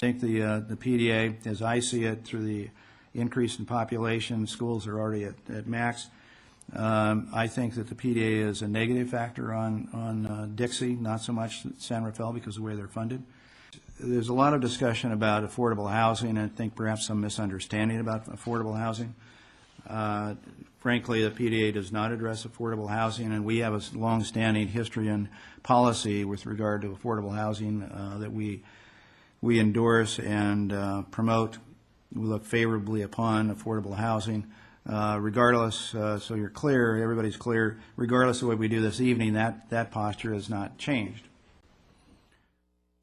think the PDA, as I see it, through the increase in population, schools are already at max. I think that the PDA is a negative factor on Dixie, not so much San Rafael because of the way they're funded. There's a lot of discussion about affordable housing, and I think perhaps some misunderstanding about affordable housing. Frankly, the PDA does not address affordable housing, and we have a long-standing history and policy with regard to affordable housing that we endorse and promote. We look favorably upon affordable housing. Regardless, so you're clear, everybody's clear, regardless of what we do this evening, that posture has not changed.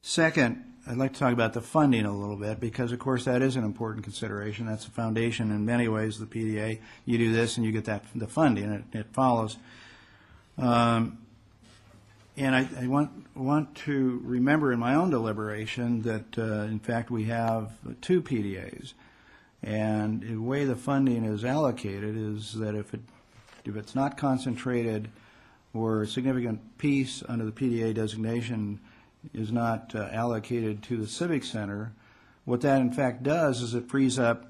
Second, I'd like to talk about the funding a little bit because, of course, that is an important consideration. That's the foundation in many ways, the PDA. You do this and you get the funding. It follows. And I want to remember in my own deliberation that, in fact, we have 2 PDAs. And the way the funding is allocated is that if it's not concentrated or a significant piece under the PDA designation is not allocated to the Civic Center, what that in fact does is it frees up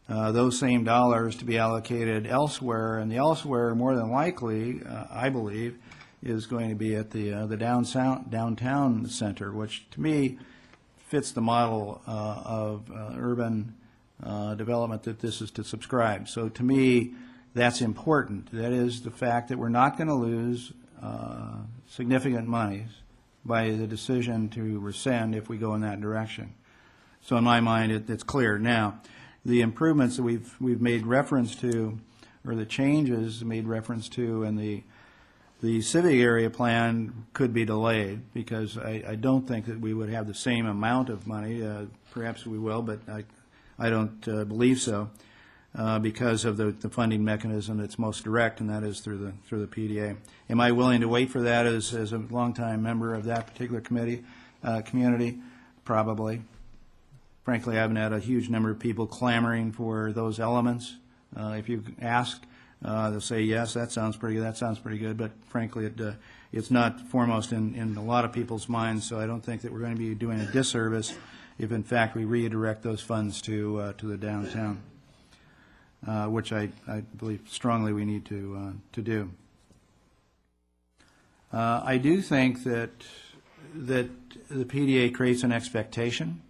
those same dollars to be allocated elsewhere, and the elsewhere more than likely, I believe, is going to be at the downtown center, which to me fits the model of urban development that this is to subscribe. So to me, that's important. That is the fact that we're not going to lose significant monies by the decision to rescind if we go in that direction. So in my mind, it's clear. Now, the improvements that we've made reference to, or the changes made reference to in the civic area plan could be delayed because I don't think that we would have the same amount of money. Perhaps we will, but I don't believe so because of the funding mechanism that's most direct, and that is through the PDA. Am I willing to wait for that as a longtime member of that particular community? Probably. Frankly, I haven't had a huge number of people clamoring for those elements. If you ask, they'll say, yes, that sounds pretty good, that sounds pretty good, but frankly, it's not foremost in a lot of people's minds, so I don't think that we're going to be doing a disservice if, in fact, we redirect those funds to the downtown, which I believe strongly we need to do. I do think that the PDA creates an expectation,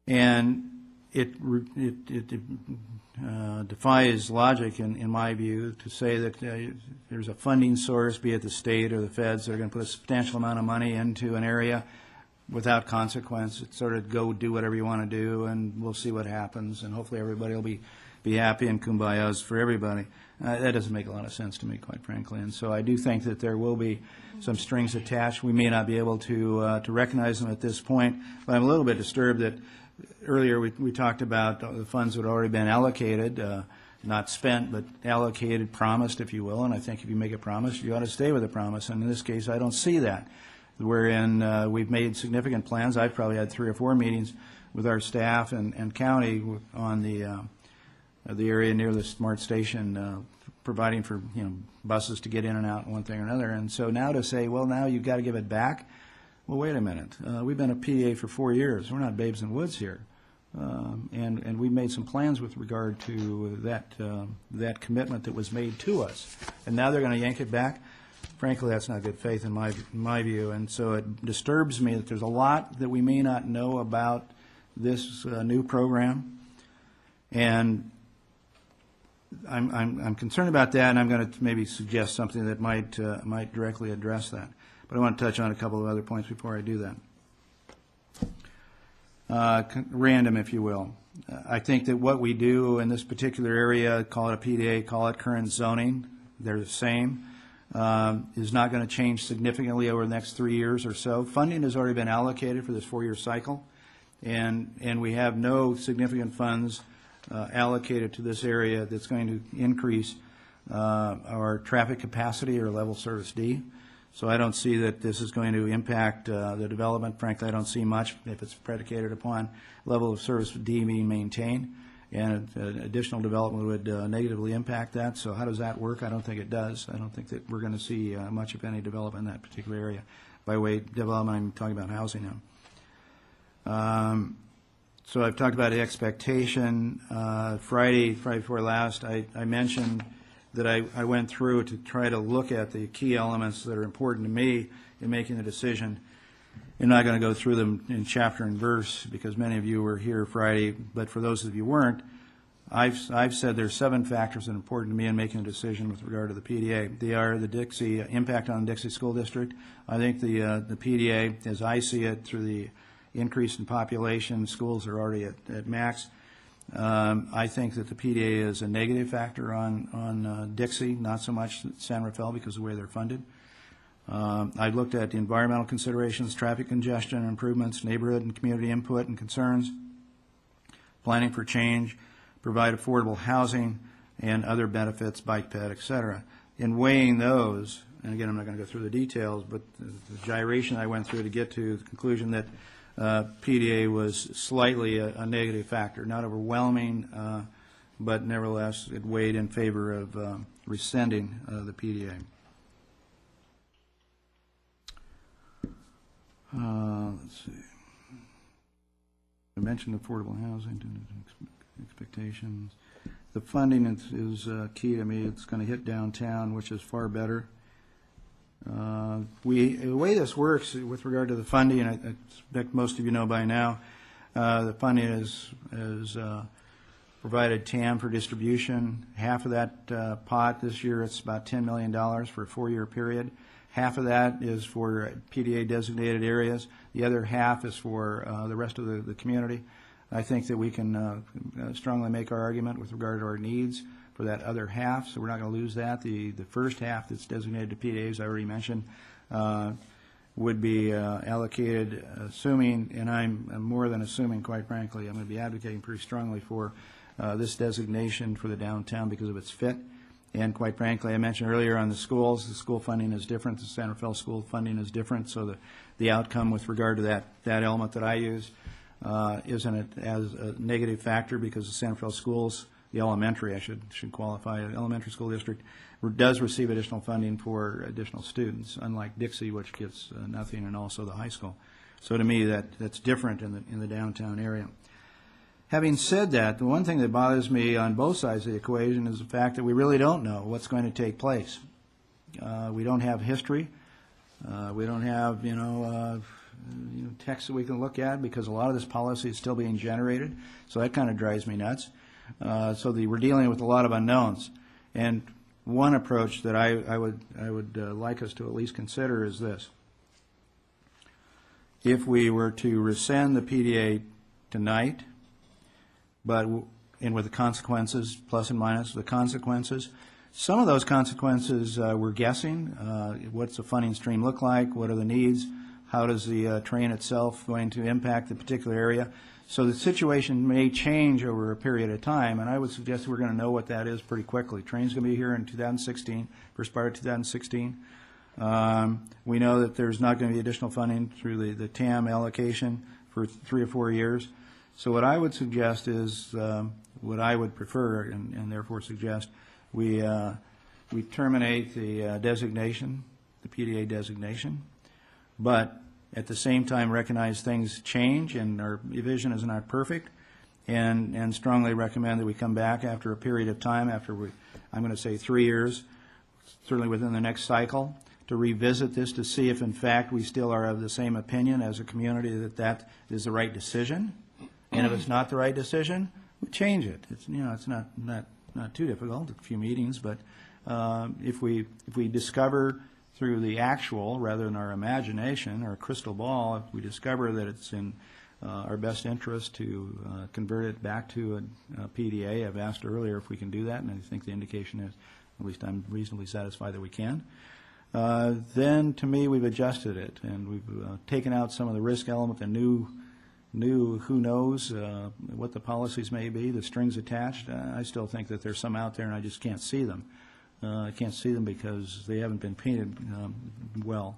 and it defies logic, in my view, to say that there's a funding source, be it the state or the feds, that are going to put a substantial amount of money into an area without consequence. It's sort of go do whatever you want to do, and we'll see what happens, and hopefully everybody will be happy and kumbayas for everybody. That doesn't make a lot of sense to me, quite frankly, and so I do think that there will be some strings attached. We may not be able to recognize them at this point, but I'm a little bit disturbed that earlier we talked about the funds that had already been allocated, not spent, but allocated, promised, if you will, and I think if you make a promise, you ought to stay with a promise, and in this case, I don't see that. Wherein we've made significant plans. I've probably had 3 or 4 meetings with our staff and county on the area near the smart station, providing for buses to get in and out, one thing or another. And so now to say, well, now you've got to give it back. Well, wait a minute. We've been a PDA for 4 years. We're not babes in the woods here, and we've made some plans with regard to that commitment that was made to us. And now they're going to yank it back. Frankly, that's not good faith in my view, and so it disturbs me that there's a lot that we may not know about this new program, and I'm concerned about that, and I'm going to maybe suggest something that might directly address that. But I want to touch on a couple of other points before I do that. Random, if you will. I think that what we do in this particular area, call it a PDA, call it current zoning, they're the same. Is not going to change significantly over the next 3 years or so. Funding has already been allocated for this 4-year cycle, and we have no significant funds allocated to this area that's going to increase our traffic capacity or level service D. So I don't see that this is going to impact the development. Frankly, I don't see much if it's predicated upon level of service D being maintained. And additional development would negatively impact that. So how does that work? I don't think it does. I don't think that we're going to see much, if any, development in that particular area. By way of development, I'm talking about housing So I've talked about the expectation. Friday before last, I mentioned that I went through to try to look at the key elements that are important to me in making the decision. I'm not going to go through them in chapter and verse because many of you were here Friday, but for those of you who weren't, I've said there's 7 factors that are important to me in making a decision with regard to the PDA. They are the Dixie impact on the Dixie School District. I think the PDA, as I see it, through the increase in population, schools are already at max. I think that the PDA is a negative factor on Dixie, not so much San Rafael because of the way they're funded. I've looked at the environmental considerations, traffic congestion improvements, neighborhood and community input and concerns, planning for change, provide affordable housing, and other benefits, bike ped, et cetera. In weighing those, and again, I'm not going to go through the details, but the gyration I went through to get to the conclusion that PDA was slightly a negative factor, not overwhelming, but nevertheless it weighed in favor of rescinding the PDA. Let's see. I mentioned affordable housing expectations. The funding is key to me. It's going to hit downtown, which is far better. The way this works with regard to the funding, and I expect most of you know by now, the funding is provided TAM for distribution. Half of that pot this year, it's about $10 million for a 4-year period. Half of that is for PDA designated areas. The other half is for the rest of the community. I think that we can strongly make our argument with regard to our needs for that other half, so we're not going to lose that. The first half that's designated to PDA, as I already mentioned, would be allocated, assuming, and I'm more than assuming, quite frankly, I'm going to be advocating pretty strongly for this designation for the downtown because of its fit. And quite frankly, I mentioned earlier on the schools, the school funding is different. The San Rafael school funding is different, so the outcome with regard to that element that I use isn't as a negative factor because the San Rafael schools, the elementary, I should qualify, elementary school district does receive additional funding for additional students, unlike Dixie, which gets nothing, and also the high school. So to me, that's different in the downtown area. Having said that, the one thing that bothers me on both sides of the equation is the fact that we really don't know what's going to take place. We don't have history. We don't have, text that we can look at because a lot of this policy is still being generated. So that kind of drives me nuts. So we're dealing with a lot of unknowns. And one approach that I would like us to at least consider is this. If we were to rescind the PDA tonight, and with the consequences, plus and minus the consequences. Some of those consequences we're guessing. What's the funding stream look like? What are the needs? How does the train itself going to impact the particular area? So the situation may change over a period of time, and I would suggest we're going to know what that is pretty quickly. Train's going to be here in 2016, first part of 2016. We know that there's not going to be additional funding through the TAM allocation for 3 or 4 years. So what I would suggest is, what I would prefer, and therefore suggest, we terminate the designation, the PDA designation, but at the same time recognize things change and our vision is not perfect, and strongly recommend that we come back after a period of time, I'm going to say 3 years, certainly within the next cycle, to revisit this to see if in fact we still are of the same opinion as a community that is the right decision. And if it's not the right decision, we change it. It's it's not too difficult, a few meetings, but if we discover through the actual rather than our imagination or crystal ball, if we discover that it's in our best interest to convert it back to a PDA, I've asked earlier if we can do that, and I think the indication is, at least I'm reasonably satisfied that we can. Then to me we've adjusted it and we've taken out some of the risk element, the new who knows what the policies may be, the strings attached. I still think that there's some out there and I just can't see them. I can't see them because they haven't been painted well.